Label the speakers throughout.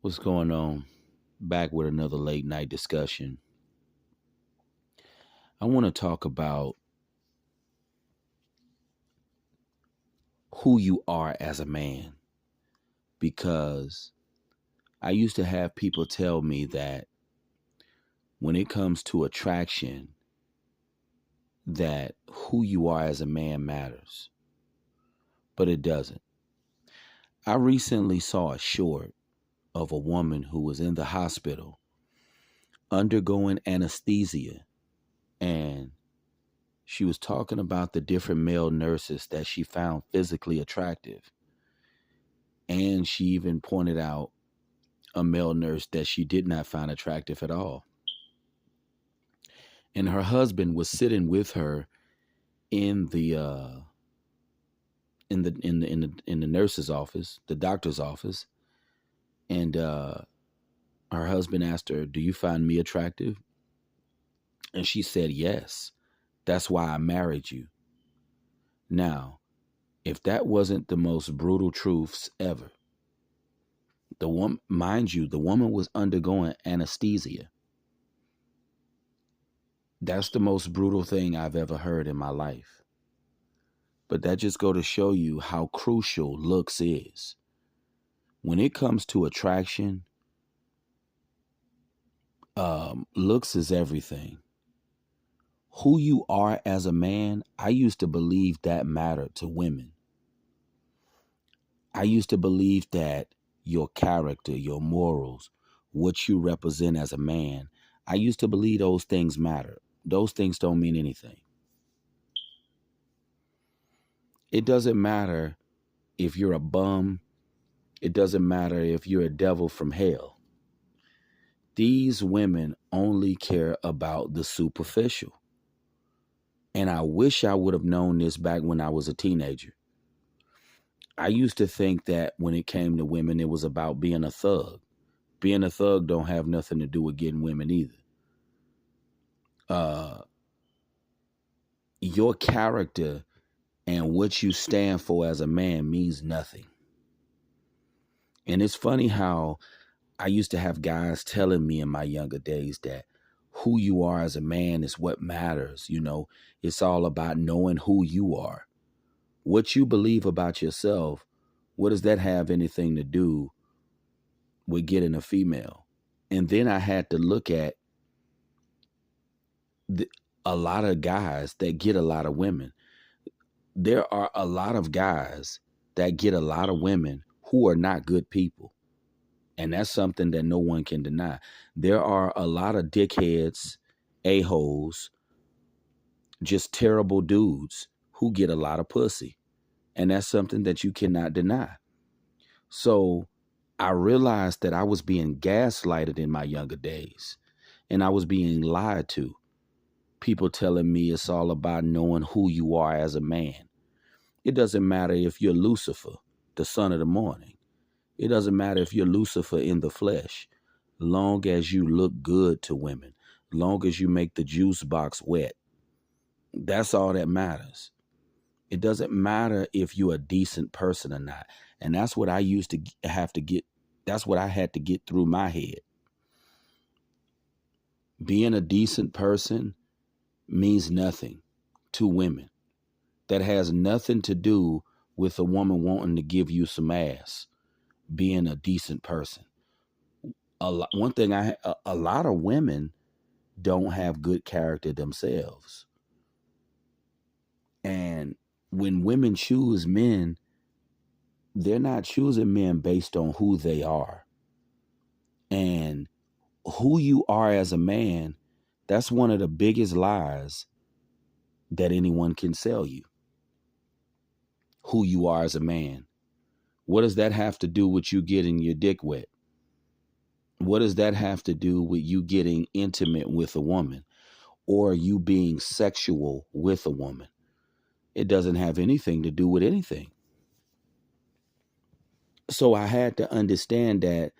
Speaker 1: What's going on? Back with another late night discussion. I want to talk about who you are as a man because I used to have people tell me that when it comes to attraction, that who you are as a man matters, but it doesn't. I recently saw a short of a woman who was in the hospital undergoing anesthesia, and she was talking about the different male nurses that she found physically attractive. And she even pointed out a male nurse that she did not find attractive at all. And her husband was sitting with her in the nurse's office, the doctor's office, and her husband asked her, "Do you find me attractive?" And she said, "Yes. That's why I married you." Now, if that wasn't the most brutal truths ever, the woman, mind you, the woman was undergoing anesthesia. That's the most brutal thing I've ever heard in my life. But that just go to show you how crucial looks is. When it comes to attraction, looks is everything. Who you are as a man, I used to believe that mattered to women. I used to believe that your character, your morals, what you represent as a man, I used to believe those things matter. Those things don't mean anything. It doesn't matter if you're a bum. It doesn't matter if you're a devil from hell. These women only care about the superficial. And I wish I would have known this back when I was a teenager. I used to think that when it came to women, it was about being a thug. Being a thug don't have nothing to do with getting women either. Uh, your character and what you stand for as a man means nothing. And it's funny how I used to have guys telling me in my younger days that who you are as a man is what matters. It's all about knowing who you are. What you believe about yourself, what does that have anything to do with getting a female? And then I had to look at the, a lot of guys that get a lot of women. There are a lot of guys that get a lot of women who are not good people. And that's something that no one can deny. There are a lot of dickheads, a-holes, just terrible dudes who get a lot of pussy. And that's something that you cannot deny. So I realized that I was being gaslighted in my younger days. And I was being lied to. People telling me it's all about knowing who you are as a man. It doesn't matter if you're Lucifer, the son of the morning. It doesn't matter if you're Lucifer in the flesh. Long as you look good to women, long as you make the juice box wet, that's all that matters. It doesn't matter if you're a decent person or not. And that's what I used to have to get. That's what I had to get through my head. Being a decent person means nothing to women. That has nothing to do with a woman wanting to give you some ass. Being a decent person. One thing a lot of women don't have good character themselves. And when women choose men, they're not choosing men based on who they are. And who you are as a man, that's one of the biggest lies that anyone can sell you. Who you are as a man. What does that have to do with you getting your dick wet? What does that have to do with you getting intimate with a woman or you being sexual with a woman? It doesn't have anything to do with anything. So I had to understand that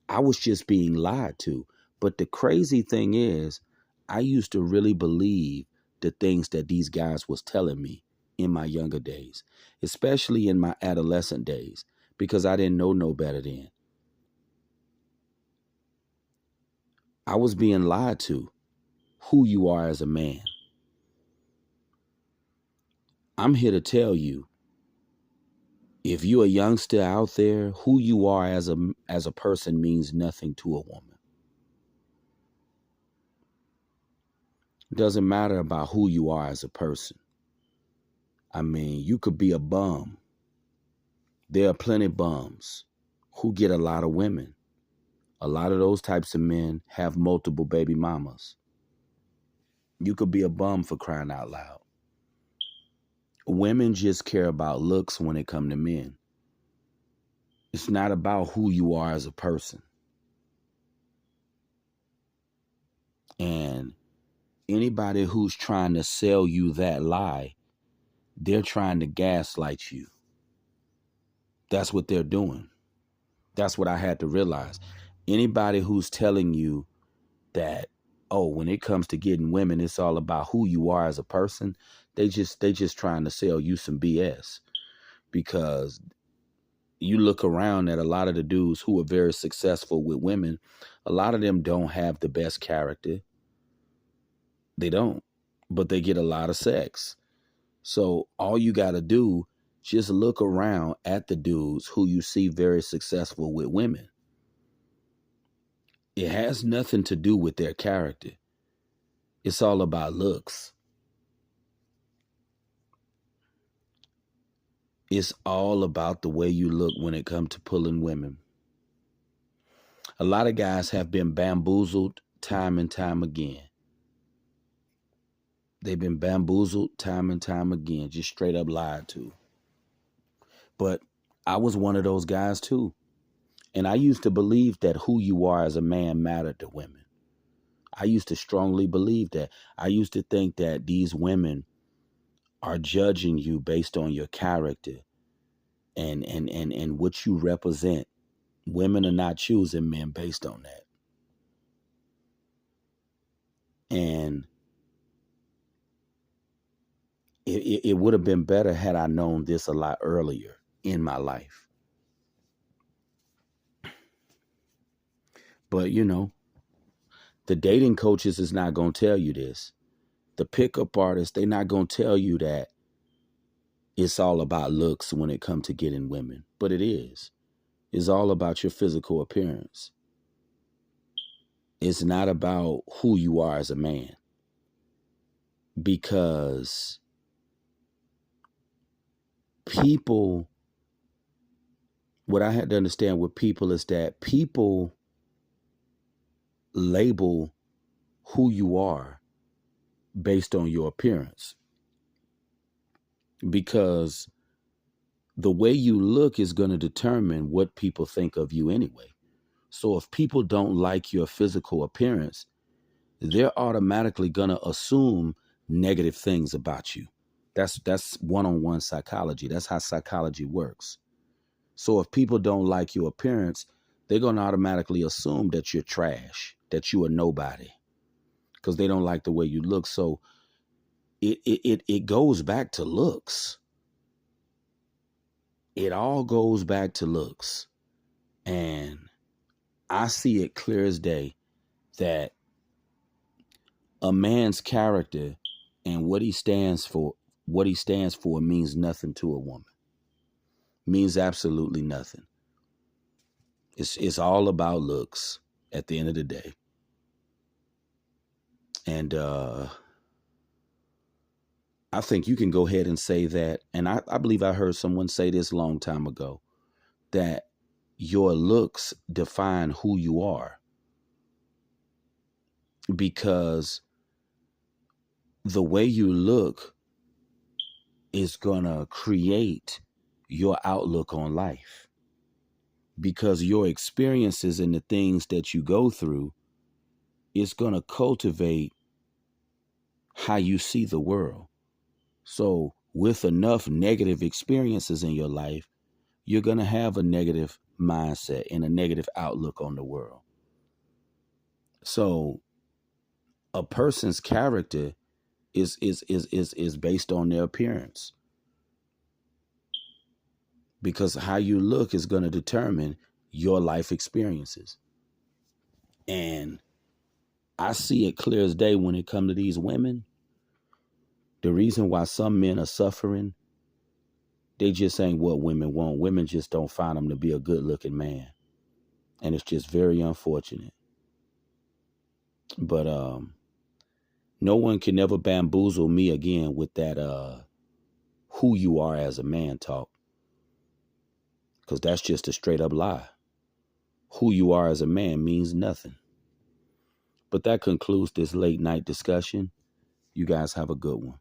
Speaker 1: I was just being lied to. But the crazy thing is, I used to really believe the things that these guys was telling me in my younger days, especially in my adolescent days, because I didn't know no better then. I was being lied to who you are as a man. I'm here to tell you, if you're a youngster out there, who you are as a person means nothing to a woman. It doesn't matter about who you are as a person. I mean, you could be a bum. There are plenty of bums who get a lot of women. A lot of those types of men have multiple baby mamas. You could be a bum, for crying out loud. Women just care about looks when it comes to men. It's not about who you are as a person. And anybody who's trying to sell you that lie, they're trying to gaslight you. That's what they're doing. That's what I had to realize. Anybody who's telling you that, oh, when it comes to getting women, it's all about who you are as a person, they just trying to sell you some BS. Because you look around at a lot of the dudes who are very successful with women, a lot of them don't have the best character. They don't, but they get a lot of sex. So all you got to do, just look around at the dudes who you see very successful with women. It has nothing to do with their character. It's all about looks. It's all about the way you look when it comes to pulling women. A lot of guys have been bamboozled time and time again. They've been bamboozled time and time again, just straight up lied to. But I was one of those guys too. And I used to believe that who you are as a man mattered to women. I used to strongly believe that. I used to think that these women are judging you based on your character and what you represent. Women are not choosing men based on that. And it would have been better had I known this a lot earlier in my life. But, the dating coaches is not going to tell you this. The pickup artists, they're not going to tell you that it's all about looks when it comes to getting women. But it is. It's all about your physical appearance. It's not about who you are as a man. Because people, what I had to understand with people is that people label who you are based on your appearance. Because the way you look is going to determine what people think of you anyway. So if people don't like your physical appearance, they're automatically going to assume negative things about you. That's one-on-one psychology. That's how psychology works. So if people don't like your appearance, they're going to automatically assume that you're trash, that you are nobody, because they don't like the way you look. So it goes back to looks. It all goes back to looks. And I see it clear as day that a man's character and what he stands for means nothing to a woman. Means absolutely nothing. It's all about looks at the end of the day. And I think you can go ahead and say that, and I believe I heard someone say this a long time ago, that your looks define who you are. Because the way you look is going to create your outlook on life. Because your experiences and the things that you go through is going to cultivate how you see the world. So with enough negative experiences in your life, you're going to have a negative mindset and a negative outlook on the world. So a person's character is based on their appearance. Because how you look is going to determine your life experiences. And I see it clear as day when it comes to these women. The reason why some men are suffering, they just ain't what women want. Women just don't find them to be a good looking man. And it's just very unfortunate. But no one can ever bamboozle me again with that who you are as a man talk. Because that's just a straight up lie. Who you are as a man means nothing. But that concludes this late night discussion. You guys have a good one.